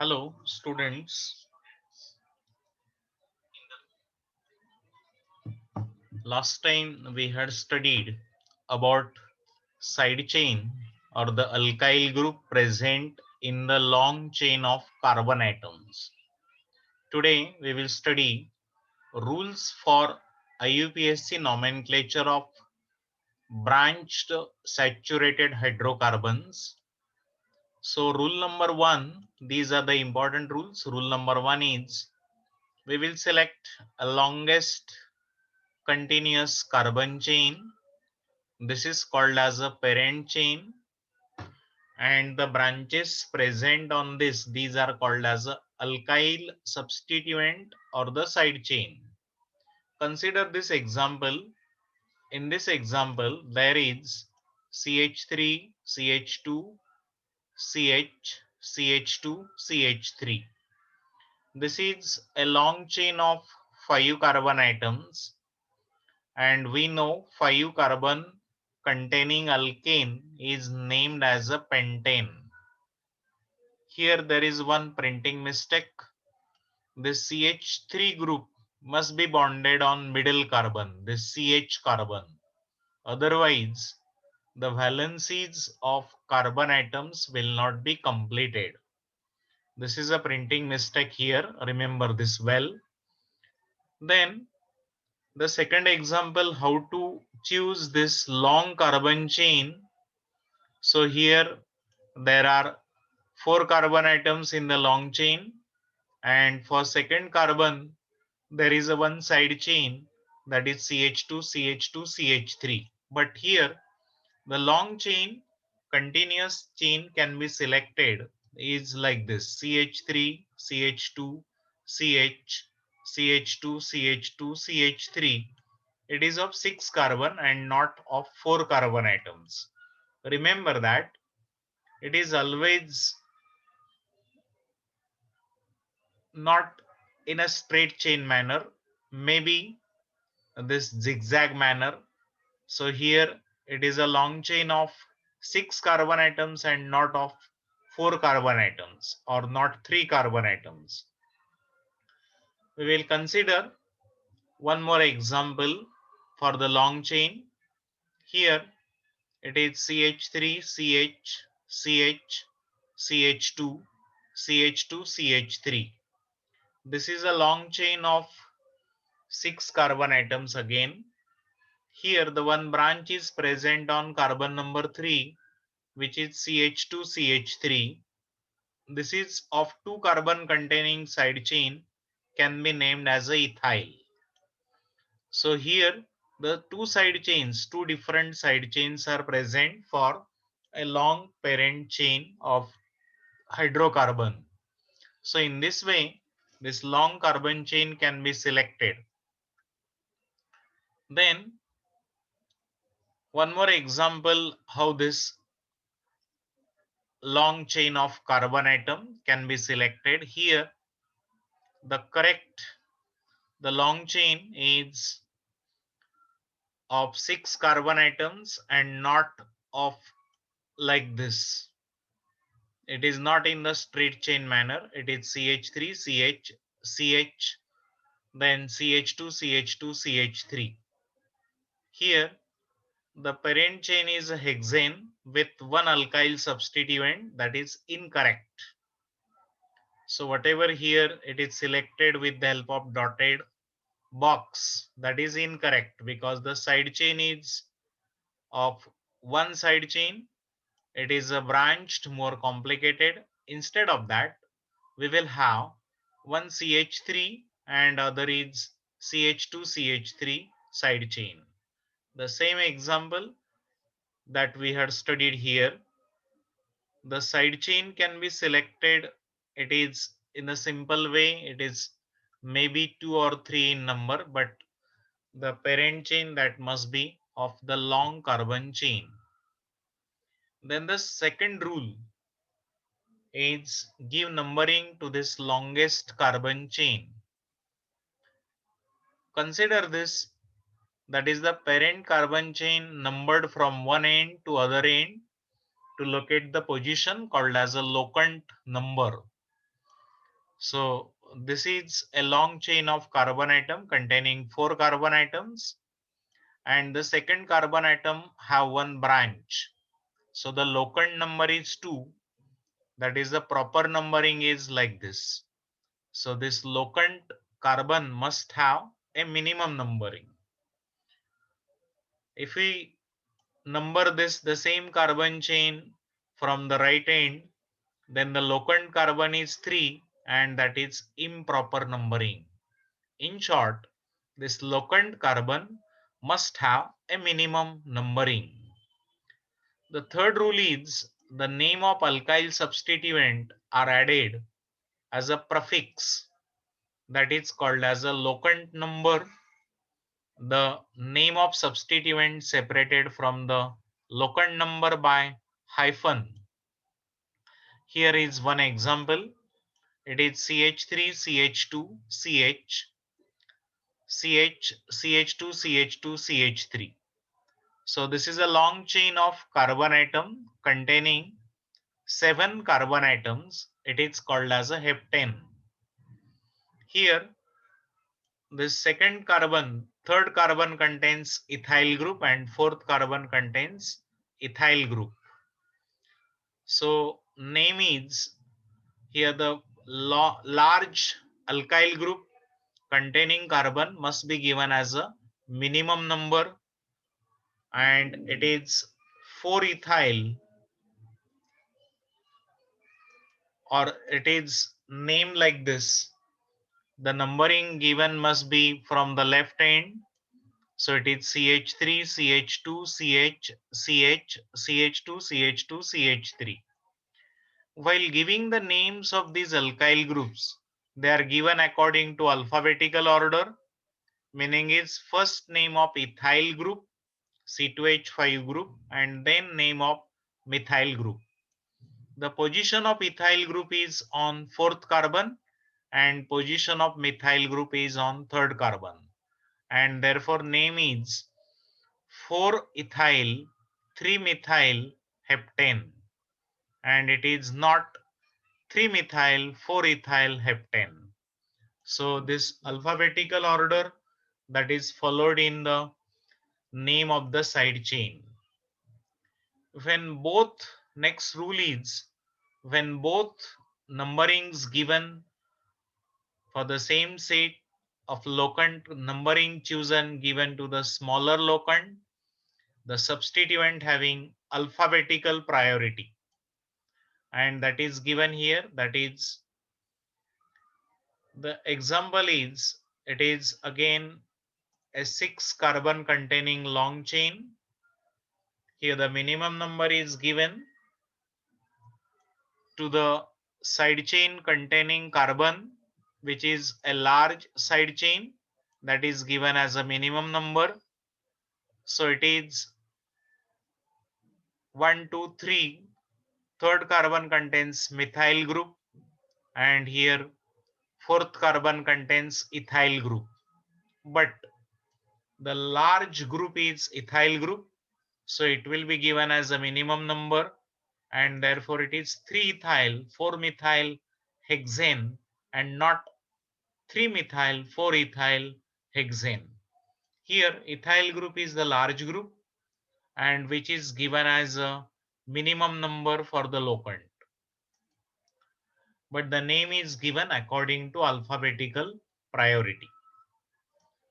Hello, students. Last time we had studied about side chain or the alkyl group present in the long chain of carbon atoms. Today we will study rules for IUPAC nomenclature of branched saturated hydrocarbons. So rule number 1, these are the important rules. Rule number 1 is we will select a longest continuous carbon chain. This is called as a parent chain, and the branches present on this, these are called as a alkyl substituent or the side chain. Consider this example. In this example, there is CH3, CH2, CH, CH2, CH3. This is a long chain of 5 carbon atoms, and we know 5 carbon containing alkane is named as a pentane. Here there is one printing mistake. This CH3 group must be bonded on middle carbon, this CH carbon. Otherwise, the valencies of carbon atoms will not be completed. This is a printing mistake here. Remember this well. Then the second example, how to choose this long carbon chain. So here there are 4 carbon atoms in the long chain, and for second carbon there is a one side chain, that is CH2, CH2, CH3. But here the long chain, continuous chain can be selected is like this: CH3, CH2, CH, CH2, CH2, CH3. It is of 6 carbon and not of 4 carbon atoms. Remember that it is always not in a straight chain manner, maybe this zigzag manner. So here it is a long chain of 6 carbon atoms and not of 4 carbon atoms, or not 3 carbon atoms. We will consider one more example for the long chain. Here it is CH3, CH, CH, CH2, CH2, CH3. This is a long chain of 6 carbon atoms again. Here the one branch is present on carbon number 3, which is CH2CH3. This is of 2 carbon containing side chain, can be named as a ethyl. So here the two different side chains are present for a long parent chain of hydrocarbon. So in this way, this long carbon chain can be selected. Then one more example how this long chain of carbon atom can be selected. Here the long chain is of 6 carbon atoms and not of like this. It is not in the straight chain manner. It is CH3, CH, CH, then CH2, CH2, CH3. Here the parent chain is a hexane with one alkyl substituent, that is incorrect. So whatever here it is selected with the help of dotted box, that is incorrect, because the side chain is of one side chain. It is a branched, more complicated. Instead of that, we will have one CH3 and other is CH2 CH3 side chain. The same example that we had studied here, the side chain can be selected. It is in a simple way. It is maybe 2 or 3 in number, but the parent chain that must be of the long carbon chain. Then the second rule is give numbering to this longest carbon chain. Consider this, that is the parent carbon chain numbered from one end to other end to locate the position, called as a locant number. So this is a long chain of carbon atom containing 4 carbon atoms, and the second carbon atom have one branch. So the locant number is 2. That is, the proper numbering is like this. So this locant carbon must have a minimum numbering. If we number this the same carbon chain from the right end, then the locant carbon is 3, and that is improper numbering. In short, this locant carbon must have a minimum numbering. The third rule is the name of alkyl substituent are added as a prefix, that is called as a locant number. The name of substituent separated from the locant number by hyphen. Here is one example. It is CH3, CH2, CH, CH, CH2, CH2, CH3. So this is a long chain of carbon atom containing 7 carbon atoms. It is called as a heptane. Here, this second carbon, third carbon contains ethyl group, and fourth carbon contains ethyl group. So name is, here the large alkyl group containing carbon must be given as a minimum number, and it is 4 ethyl, or it is named like this. The numbering given must be from the left end. So it is CH3, CH2, CH, CH, CH2, CH2, CH3. While giving the names of these alkyl groups, they are given according to alphabetical order, meaning is first name of ethyl group, C2H5 group, and then name of methyl group. The position of ethyl group is on fourth carbon, and position of methyl group is on third carbon, and therefore name is 4 ethyl 3 methyl heptane, and it is not 3 methyl 4 ethyl heptane. So this alphabetical order that is followed in the name of the side chain. When both, next rule is, when both numberings given for the same set of locant, numbering chosen given to the smaller locant, the substituent having alphabetical priority, and that is given here. That is, the example is, it is again a 6 carbon containing long chain. Here the minimum number is given to the side chain containing carbon, which is a large side chain, that is given as a minimum number. So it is 1, 2, 3. Third carbon contains methyl group, and here fourth carbon contains ethyl group. But the large group is ethyl group, so it will be given as a minimum number, and therefore it is 3 ethyl 4 methyl hexane, and not 3 methyl 4 ethyl hexane. Here ethyl group is the large group, and which is given as a minimum number for the locant, but the name is given according to alphabetical priority.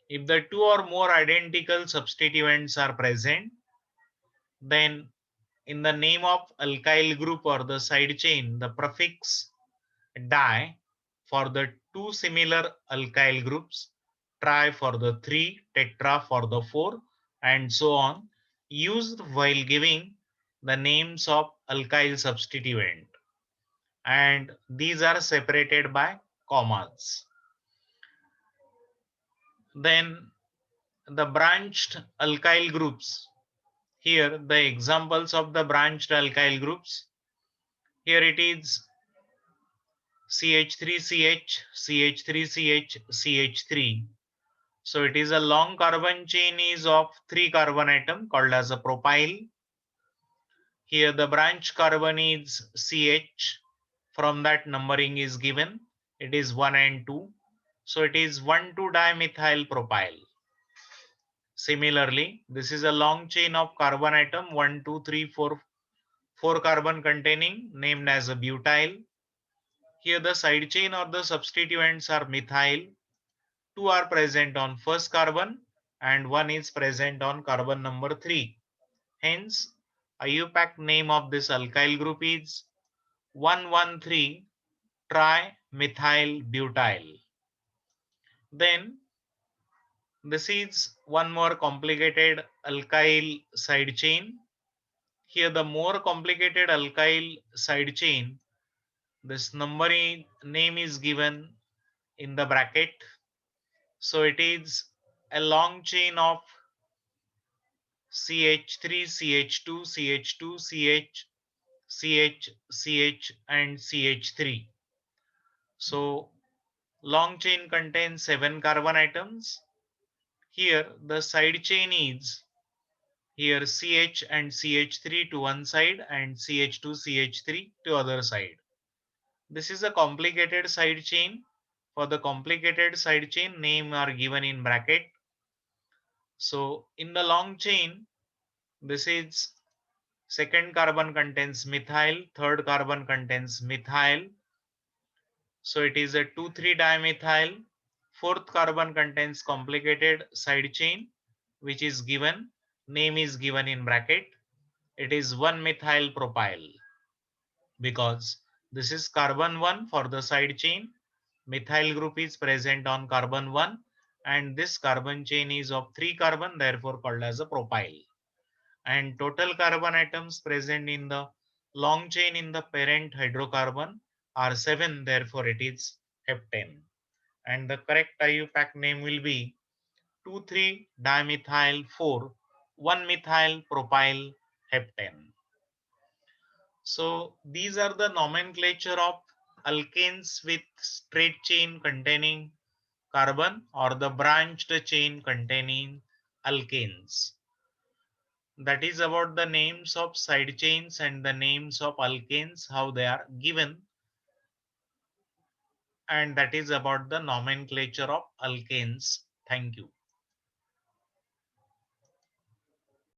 If the two or more identical substituents are present, then in the name of alkyl group or the side chain, the prefix di for the two similar alkyl groups, tri for the 3, tetra for the 4, and so on, used while giving the names of alkyl substituent, and these are separated by commas. Then the branched alkyl groups. Here the examples of the branched alkyl groups. Here it is CH3CH, CH3CH, CH3. So it is a long carbon chain is of 3 carbon atom called as a propyl. Here the branch carbon is CH, from that numbering is given. It is 1 and 2. So it is 1,2-dimethyl propyl. Similarly, this is a long chain of carbon atom 1, 2, 3, 4, 4 carbon containing, named as a butyl. Here the side chain or the substituents are methyl. 2 are present on first carbon and 1 is present on carbon number 3. Hence, IUPAC name of this alkyl group is 113 trimethyl butyl. Then this is one more complicated alkyl side chain. Here the more complicated alkyl side chain, this numbering name is given in the bracket. So it is a long chain of CH3, CH2, CH2, CH, CH, CH and CH3. So long chain contains 7 carbon atoms. Here the side chain is here CH and CH3 to one side and CH2, CH3 to other side. This is a complicated side chain. For the complicated side chain, name are given in bracket. So in the long chain, this is second carbon contains methyl, third carbon contains methyl. So it is a 2,3-dimethyl. Fourth carbon contains complicated side chain, which is given, name is given in bracket. It is 1-methyl propyl, because this is carbon 1 for the side chain. Methyl group is present on carbon 1 and this carbon chain is of 3 carbon, therefore called as a propyl. And total carbon atoms present in the long chain in the parent hydrocarbon are 7, therefore it is heptane. And the correct IUPAC name will be 2,3-dimethyl 4 1-methyl propyl heptane. So these are the nomenclature of alkanes with straight chain containing carbon or the branched chain containing alkanes. That is about the names of side chains and the names of alkanes, how they are given. And that is about the nomenclature of alkanes. Thank you.